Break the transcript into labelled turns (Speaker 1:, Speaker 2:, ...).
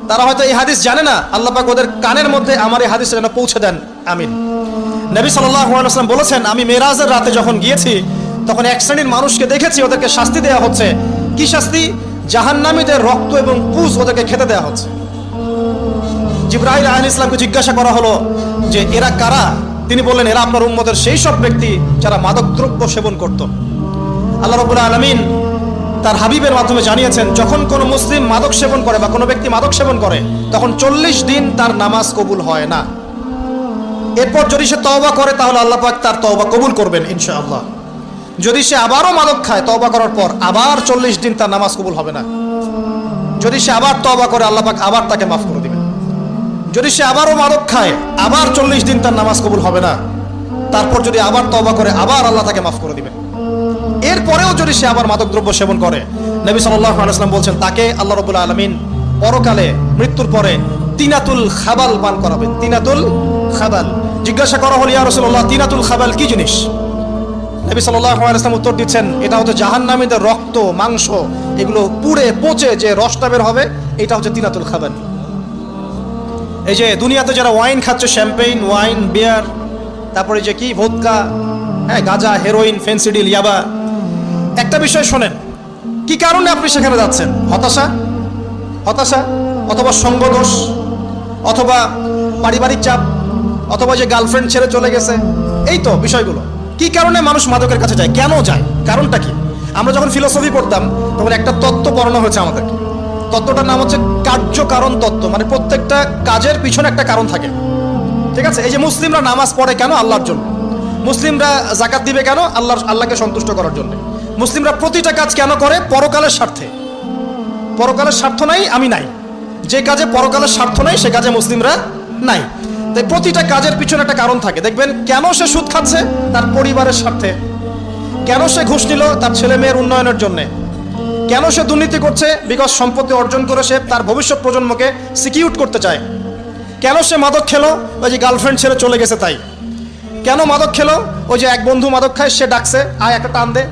Speaker 1: তারা হয়তো এই হাদিস জানে না, আল্লাহ পাক ওদের কানের মধ্যে আমার এই হাদিসটা যেন পৌঁছে দেন, আমিন। নবী সাল্লাল্লাহু আলাইহি ওয়াসাল্লাম বলেছেন, আমি মেরাজের রাতে যখন গিয়েছি তখন এক শ্রেণীর মানুষকে দেখেছি, ওদেরকে শাস্তি দেওয়া হচ্ছে। কি শাস্তি? জাহান্নামীদের রক্ত এবং পুজ ওদেরকে খেতে দেওয়া হচ্ছে। জিবরাইল আলাইহিস সালামকে জিজ্ঞাসা করা হলো যে এরা কারা? তিনি বললেন, এরা আপনার উম্মতের সেই সব ব্যক্তি যারা মাদক দ্রব্য সেবন করত। আল্লাহ রাব্বুল আলামিন তার হাবিবের মাধ্যমে জানিয়েছেন, যখন কোনো মুসলিম মাদক সেবন করে বা কোনো ব্যক্তি মাদক সেবন করে তখন 40 দিন তার নামাজ কবুল হয় না। এরপর যদি সে তওবা করে তাহলে আল্লাহ পাক তার তওবা কবুল করবেন ইনশাআল্লাহ। যদি সে আবারও মাদক খায় তওবা করার পর, আবার 40 দিন তার নামাজ কবুল হবে না। যদি সে আবার তওবা করে আল্লাহ পাক আবার তাকে মাফ করে দিবেন। যদি সে আবারও মাদক খায় আবার 40 দিন তার নামাজ কবুল হবে না। তারপর যদি আবার তওবা করে আবার আল্লাহ তাকে মাফ করে দিবেন। এরপরেও যদি সে আবার মাদক দ্রব্য সেবন করে, নবী সাল্লাল্লাহু আলাইহি ওয়াসাল্লাম বলছেন তাকে আল্লাহ রাব্বুল আলামিন পরকালে মৃত্যুর পরে তিনাতুল খাবাল পান করাবেন। তিনাতুল খাবাল। জিজ্ঞাসা করা হলো, ইয়া রাসূলুল্লাহ, তিনাতুল খাবাল কি জিনিস? নবী সাল্লাল্লাহু আলাইহি ওয়াসাল্লাম উত্তর দিচ্ছেন, এটা হচ্ছে জাহান্নামীদের রক্ত, মাংস, এগুলো পুড়ে পচে যে রসটা বের হবে, এটা হচ্ছে তিনাতুল খাবাল। এই যে দুনিয়াতে যারা ওয়াইন খাচ্ছে, শ্যাম্পেইন, ওয়াইন, বিয়ার, তারপরে যে কি ভোদকা, হ্যাঁ, গাঁজা, হেরোইন, ফেন্সিডিল, ইয়াবা, একটা বিষয় শোনেন, কি কারণে আপনি সেখানে যাচ্ছেন? হতাশা, অথবা সঙ্গদোষ, অথবা পারিবারিক চাপ, অথবা যে গার্লফ্রেন্ড ছেড়ে চলে গেছে, এই তো বিষয়গুলো। কি কারণে মানুষ মাদকের কাছে যায়, কেন যায়, কারণটা কি? আমরা যখন ফিলোসফি পড়তাম তখন একটা তত্ত্ব পড়ানো হয়েছে আমাদেরকে। তত্ত্বটার নাম হচ্ছে কার্যকারণ তত্ত্ব। মানে প্রত্যেকটা কাজের পিছনে একটা কারণ থাকে, ঠিক আছে? এই যে মুসলিমরা নামাজ পড়ে কেন? আল্লাহর জন্য। মুসলিমরা যাকাত দিবে কেন? আল্লাহকে সন্তুষ্ট করার জন্য। মুসলিমরা প্রতিটা কাজ কেন করে? পরকালের স্বার্থে। পরকালের স্বার্থ নাই, আমি নাই। যে কাজে পরকালের স্বার্থ নাই সে কাজে মুসলিমরা নাই। তাই প্রতিটা কাজের পিছনে একটা কারণ থাকে। দেখবেন, কেন সে সুদ খাচ্ছে? তার পরিবারের স্বার্থে। কেন সে ঘুষ নিল? তার ছেলে মেয়ের উন্নয়নের জন্য। কেন সে দুর্নীতি করছে? বিকজ সম্পত্তি অর্জন করে সে তার ভবিষ্যৎ প্রজন্মকে সিকিউর করতে চায়। কেন সে মাদক খেলো? ওই যে গার্লফ্রেন্ড ছেড়ে চলে গেছে তাই। কেন মাদক খেলো? ওই যে এক বন্ধু মাদক খায়, সে ডাকছে, আয় একটা টান দে,